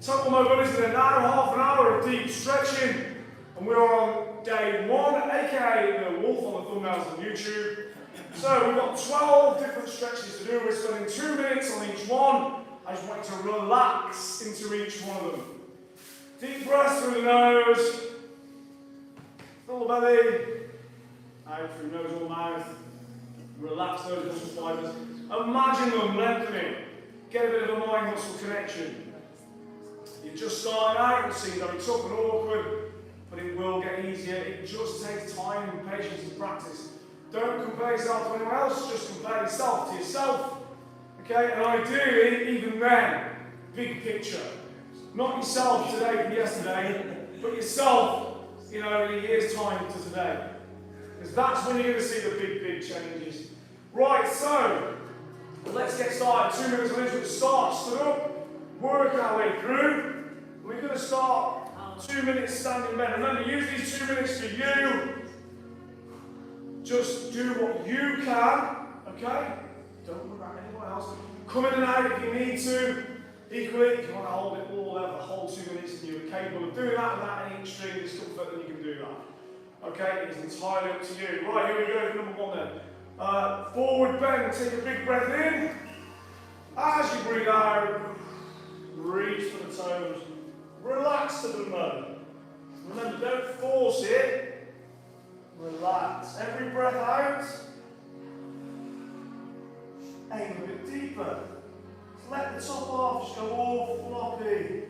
Total mobility then, now half an hour of deep stretching. And we're on day 1, aka the wolf on the thumbnails on YouTube. So we've got 12 different stretches to do. We're spending 2 minutes on each one. I just want you to relax into each one of them. Deep breath through the nose. Fill the belly. Out through nose or mouth. Relax those muscle fibers. Imagine them lengthening. Get a bit of a mind-muscle connection. You're just starting out, so you're going to be tough and awkward, but it will get easier. It just takes time and patience and practice. Don't compare yourself to anyone else, just compare yourself to yourself. Okay, and ideally, even then, big picture. Not yourself today from yesterday, but yourself, in a year's time to today. Because that's when you're going to see the big changes. Right, so, let's get started. 2 minutes on each. We're going to start, stood up, work our way through. We're going to start 2 minutes standing bend. Remember, use these 2 minutes for you. Just do what you can, okay? Don't worry about anyone else. Come in and out if you need to. Equally, if you want to hold it all over the whole 2 minutes and you're capable of doing that without any extreme discomfort, then you can do that. Okay, it's entirely up to you. Right, here we go for number 1 then. Forward bend, take a big breath in. As you breathe out, reach for the toes. Relax to the mud. Remember, don't force it. Relax. Every breath out. Aim a bit deeper. Just let the top off. Just go all floppy.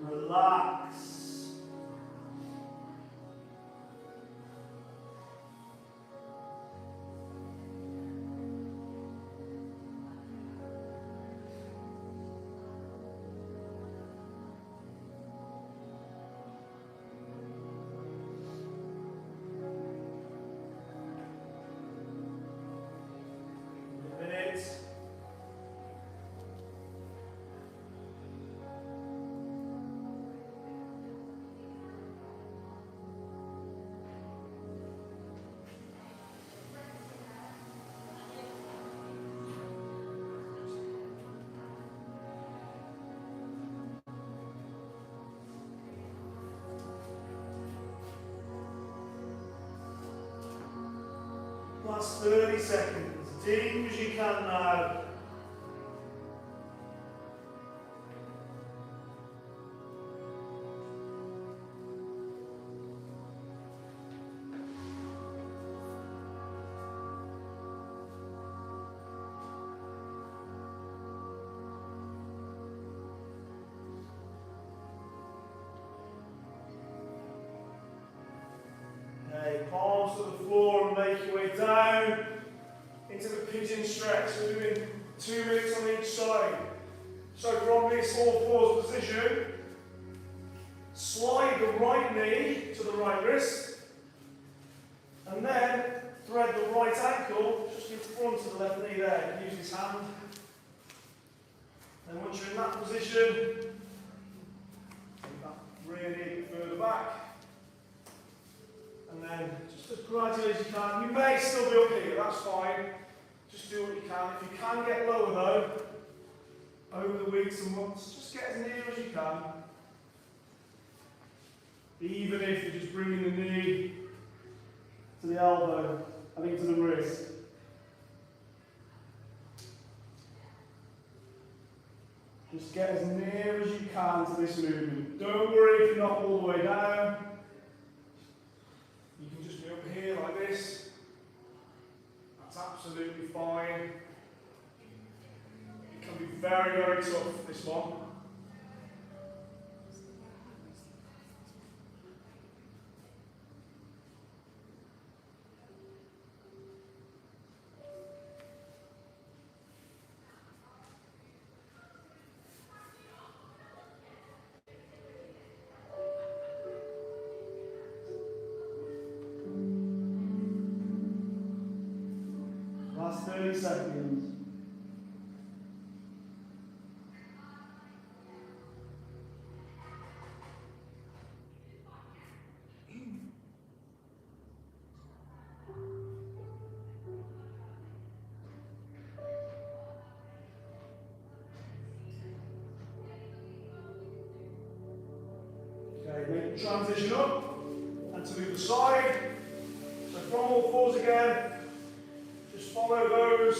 Relax. Last 30 seconds, deep as you can now. Okay, palms to the floor and make your way down into the pigeon stretch. We're doing 2 minutes on each side. So from this all fours position, slide the right knee to the right wrist, and then thread the right ankle just in front of the left knee there. Use his hand. And once you're in that position, take that rear knee a bit further back. And then, just as gradually as you can, you may still be up here, that's fine. Just do what you can. If you can get lower though, over the weeks and months, just get as near as you can. Even if you're just bringing the knee to the elbow, I think to the wrist. Just get as near as you can to this movement. Don't worry if you're not all the way down. You can just be up here like this. That's absolutely fine. It can be very, very tough, this one. Last 30 seconds. transition up and to the other side. So from all fours again, just follow those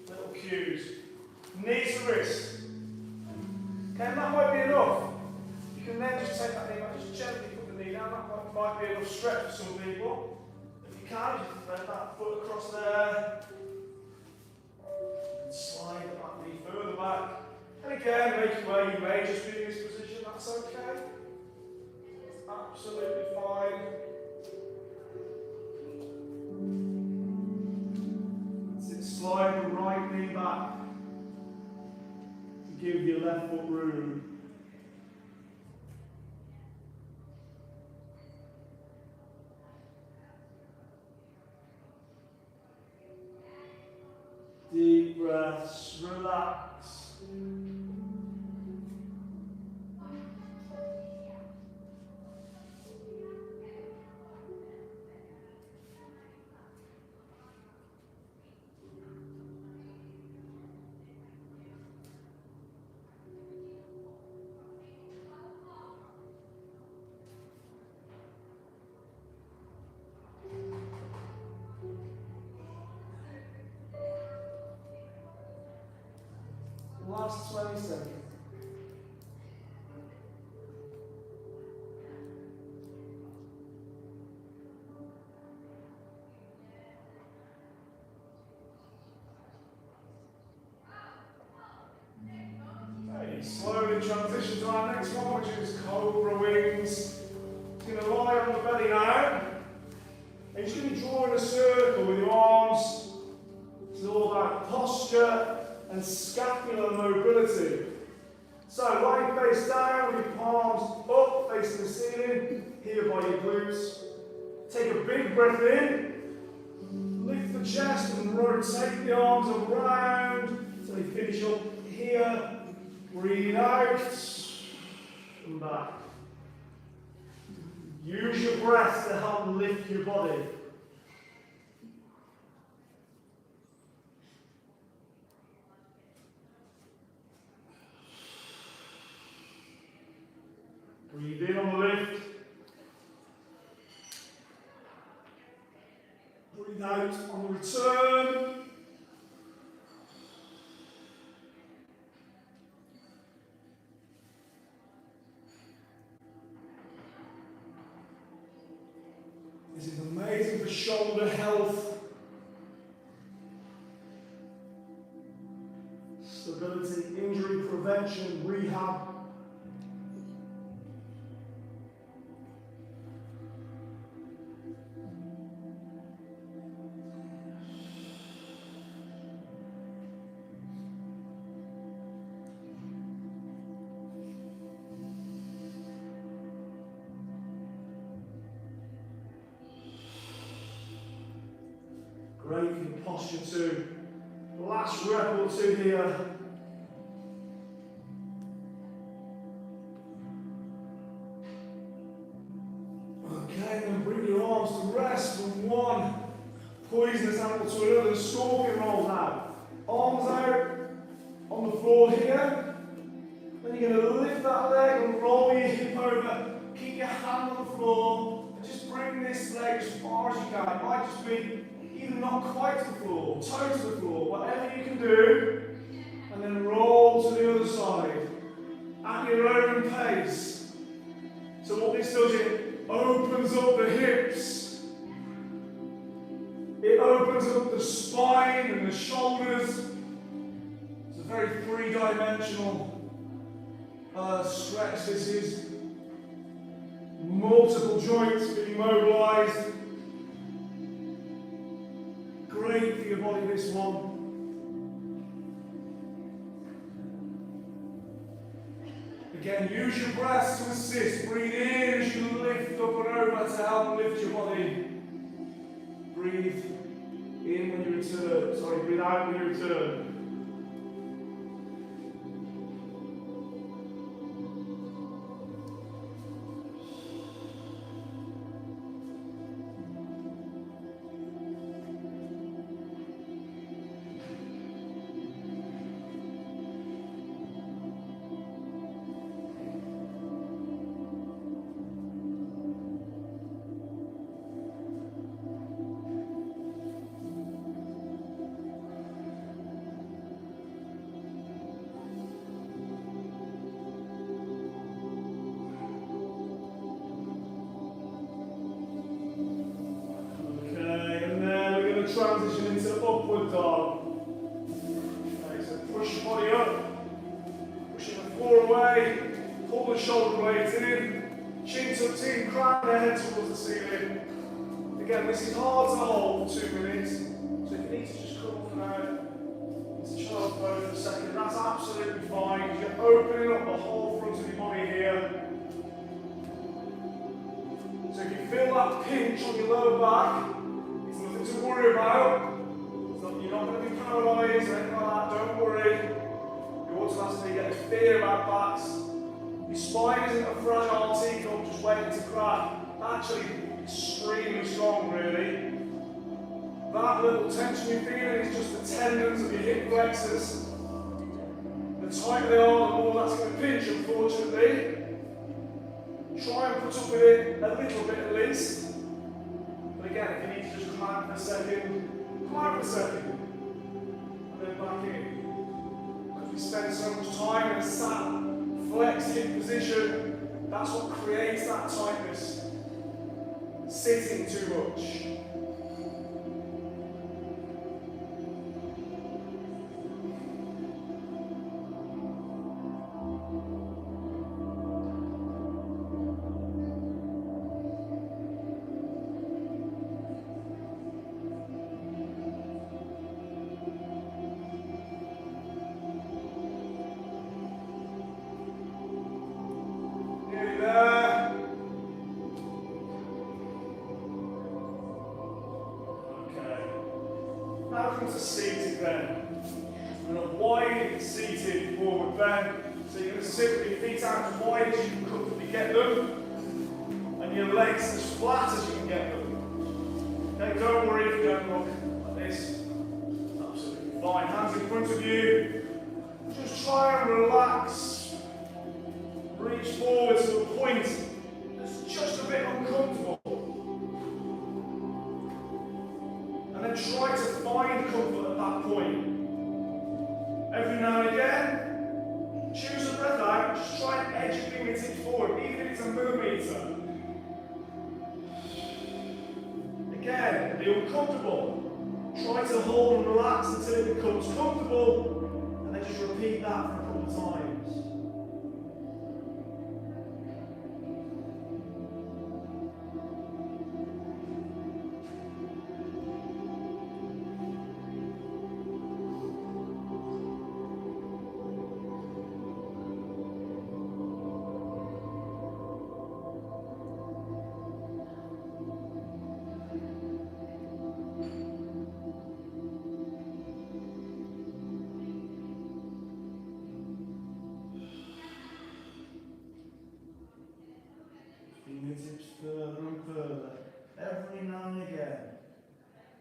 little cues. Knees to wrist. Okay, and that might be enough. You can then just take that knee back, just gently put the knee down. That might be enough stretch for some people. If you can, just thread that foot across there. And slide that knee further back. And again, make it where you may just be in this position, that's okay. It's absolutely fine. Slide the right knee back to give your left foot room. Deep breaths, relax. Last 20 seconds. Okay, slowly transition to our next one, which is Cobra Wings. You're going to lie on the belly now. And you're just going to draw in a circle with your arms. It's all about posture and scapular mobility. So lying face down with your palms up, facing the ceiling, here by your glutes. Take a big breath in, lift the chest and rotate the arms around until you finish up here. Breathe out and back. Use your breath to help lift your body. Breathe in on the lift. Breathe out on the return. This is amazing for shoulder health, stability, injury prevention, rehab. Great for your posture too. Last rep or two here. Okay, then bring your arms to rest from one poisonous animal to another. Scorpion rolls now. Arms out on the floor here. Then you're going to lift that leg and roll your hip over. Keep your hand on the floor. And just bring this leg as far as you can. It might just be even not quite to the floor, toe to the floor, whatever you can do, and then roll to the other side at your own pace. So what this does, it opens up the hips, it opens up the spine and the shoulders. It's a very three-dimensional stretch. This is multiple joints being mobilized. Great for your body, this one. Again, use your breath to assist. Breathe in as you lift up and over to help lift your body. Breathe in when you return. Sorry, breathe out when you return. transition into upward dog. Okay, so push your body up, pushing the floor away, pull the shoulder blades in, chin tucked in, crown the head towards the ceiling. Again, this is hard to hold for 2 minutes, so if you need to just come up and out, it's child's pose for a second, that's absolutely fine. You're opening up the whole front of your body here. So if you feel that pinch on your lower back, it's nothing to worry about. You're not going to be paralysed or anything like that, don't worry. You automatically get a fear about backs. Your spine isn't a fragile teacup just waiting to crack. Actually, extremely strong really. That little tension you're feeling is just the tendons of your hip flexors. The tighter they are, the more that's going to pinch, unfortunately. Try and put up with it a little bit at least. But again, if you need to just come out for a second, come out for a second. And then back in. Because we spend so much time in a sat, flexed hip position, that's what creates that tightness. Sitting too much. Now come to seated then. We're going to wide seated forward bend. So you're going to sit with your feet out as wide as you can comfortably get them. And your legs as flat as you can get them. Okay, don't worry if you don't look like this. Absolutely fine. Hands in front of you. Just try and relax. Reach forward to a point that's just a bit uncomfortable. And then try to find comfort at that point. Every now and again, choose a breath out, just try and edge your fingertips forward, even if it's a millimetre. Again, be uncomfortable. Try to hold and relax until it becomes comfortable, and then just repeat that for a couple of times. Fingertips further and further, every now and again.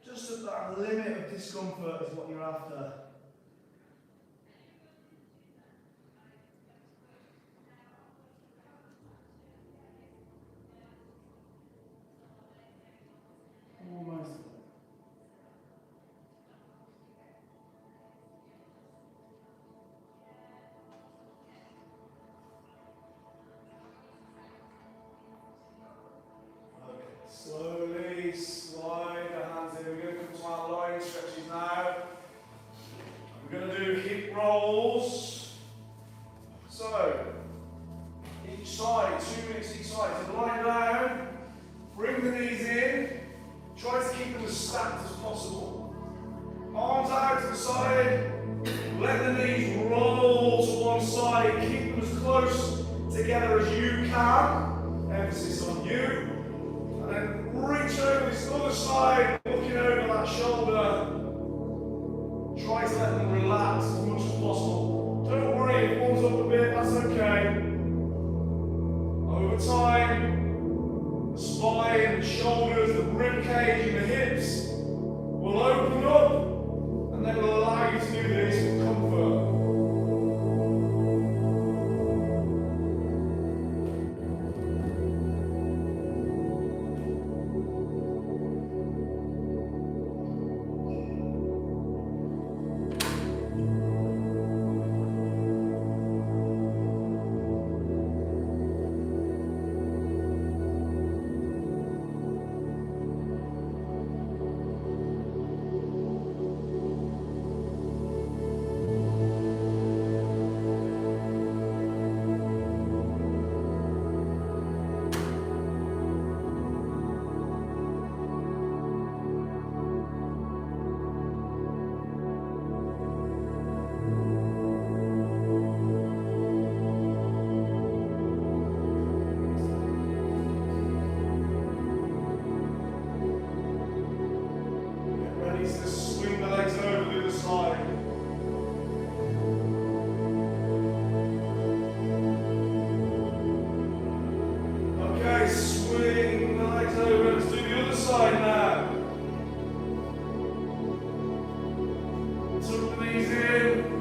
Just at that limit of discomfort is what you're after. Almost. Slowly slide the hands in. We're going to come to our loin stretches now. We're going to do hip rolls. So, each side, 2 minutes each side. So lie down, bring the knees in, try to keep them as stacked as possible. Arms out to the side, let the knees roll to one side, keep them as close together as you can. Emphasis on you. And then reach over this other side, looking over that shoulder. Try to let them relax as much as possible. Don't worry if it pulls up a bit, that's okay. Over time, the spine, the shoulders, the rib cage, and the hips will open up, and they will allow you to do this with comfort. Tuck the knees in.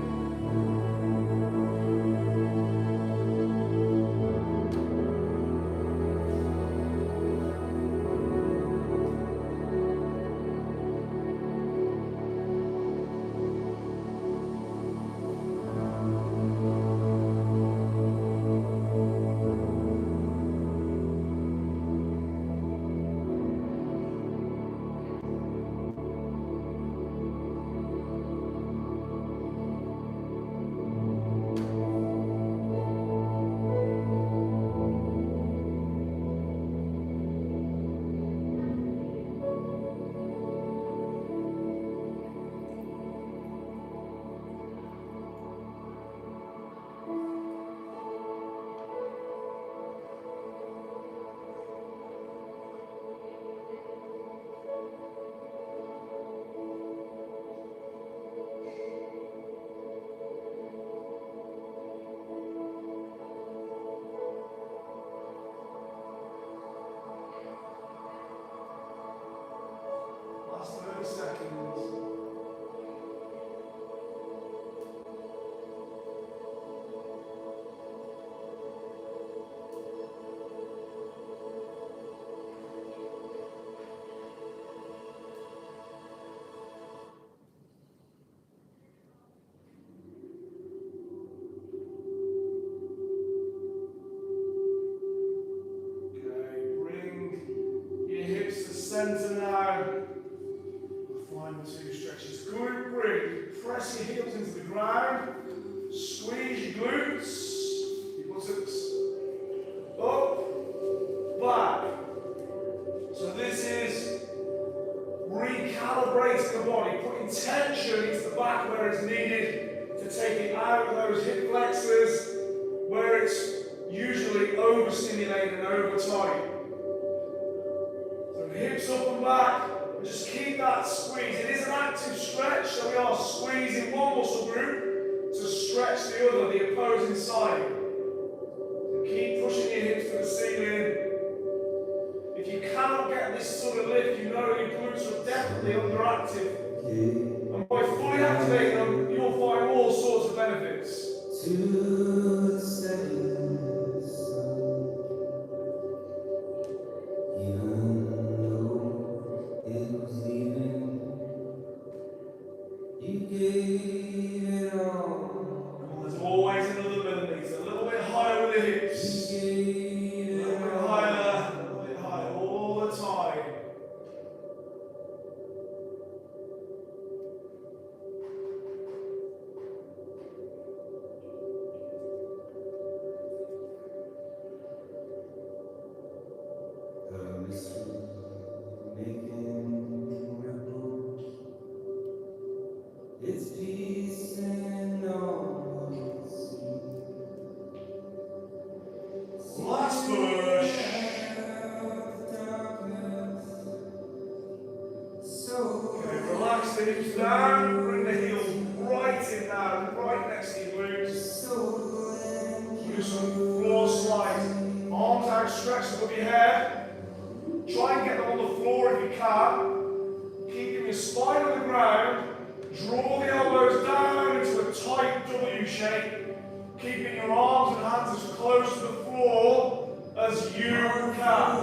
Last 30 seconds. Okay, bring your hips to center now. Final two stretches. Glute bridge. Press your heels into the ground. Squeeze your glutes. Your buttocks. Up. Back. So this is recalibrating the body. Putting tension into the back where it's needed to take it out of those hip flexors where it's usually overstimulated and over tight. So hips up and back. Just keep that squeeze. It is an active stretch, so we are squeezing one muscle group to stretch the other, the opposing side. So keep pushing your hips to the ceiling. If you cannot get this sort of lift, you know your glutes are definitely underactive. And by fully activating them, you'll find all sorts of benefits. There's always another limit. A little bit higher with the hips. A little bit higher, all the time. It's peace and all. Last push. Okay, relax the hips down, bring the heels right in down, right next to your glutes. Do some floor slides. Arms outstretched above your head. Try and get them on the floor if you can. Keeping your spine on the ground. Draw the elbows down into a tight W shape. Keeping your arms and hands as close to the floor as you can.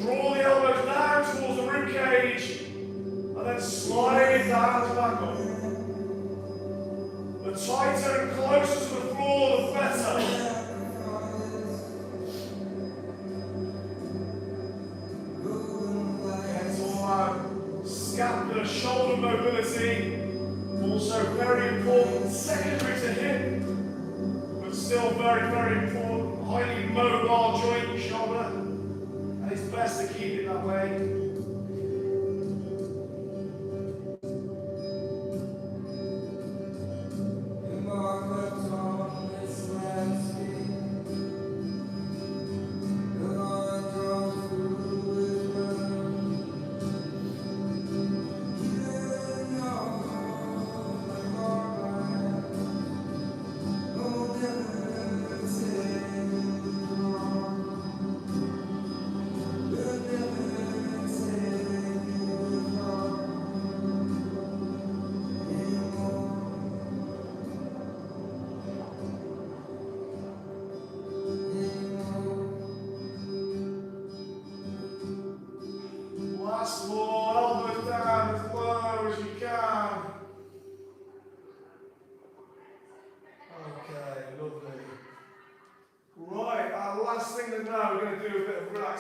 Draw the elbows down towards the rib cage and then slide down to back up. The tighter and closer to the floor, the better. Scapular, shoulder mobility, also very important, secondary to hip, but still very, very important, highly mobile joint, shoulder, and it's best to keep it that way.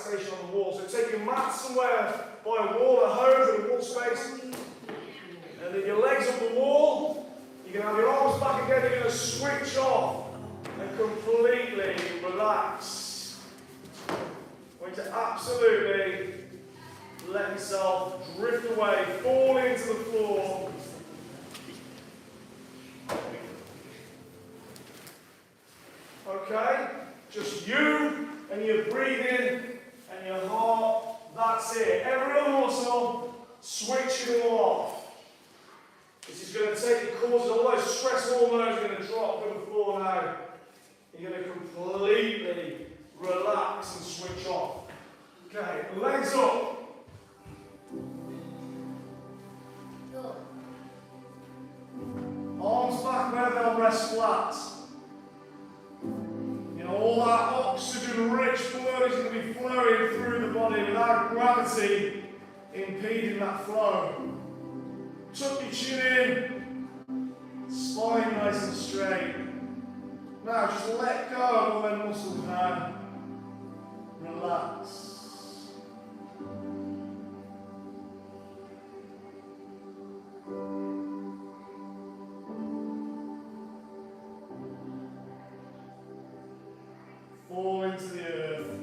relaxation on the wall. So take your mat somewhere by a wall, a home, in a wall space. And then your legs up the wall. You can have your arms back again. You're going to switch off and completely relax. Going to absolutely let yourself drift away, fall into the floor. Okay? Just you and your breathing and your heart. That's it. Every other muscle, switch it all off. This is going to take your causes, all those stress hormones are going to drop to the floor now. You're going to completely relax and switch off. Okay, legs up. Arms back where they'll rest flat. You know, all that oxygen-rich blood is going to be flowing through the body without gravity impeding that flow. Tuck your chin in, spine nice and straight. Now just let go of all them muscles now. Relax. Fall into the earth.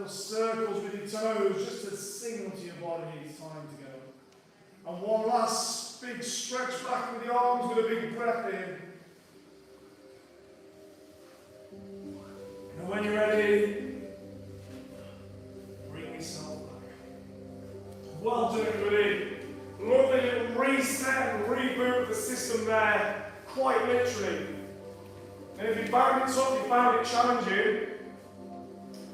little circles with your toes just to signal to your body it's time to go. And one last big stretch back with the arms with a big breath in. And when you're ready, bring yourself back. Well done, everybody. Lovely little reset and reboot the system there, quite literally. And if you found it tough, you found it challenging,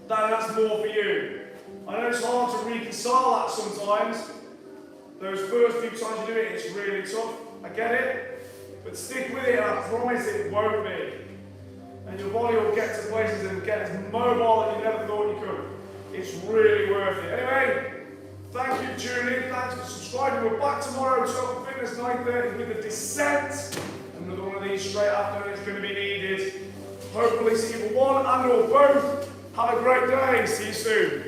then that's more for you. I know it's hard to reconcile that sometimes. Those first few times you do it, it's really tough. I get it. But stick with it, and I promise it won't be. And your body will get to places and get as mobile as you never thought you could. It's really worth it. Anyway, thank you for tuning in. Thanks for subscribing. We're back tomorrow, Total Fitness 9:30 with the descent. Another one of these straight after, and it's going to be needed. Hopefully see you for one and or both. Have a great day. See you soon.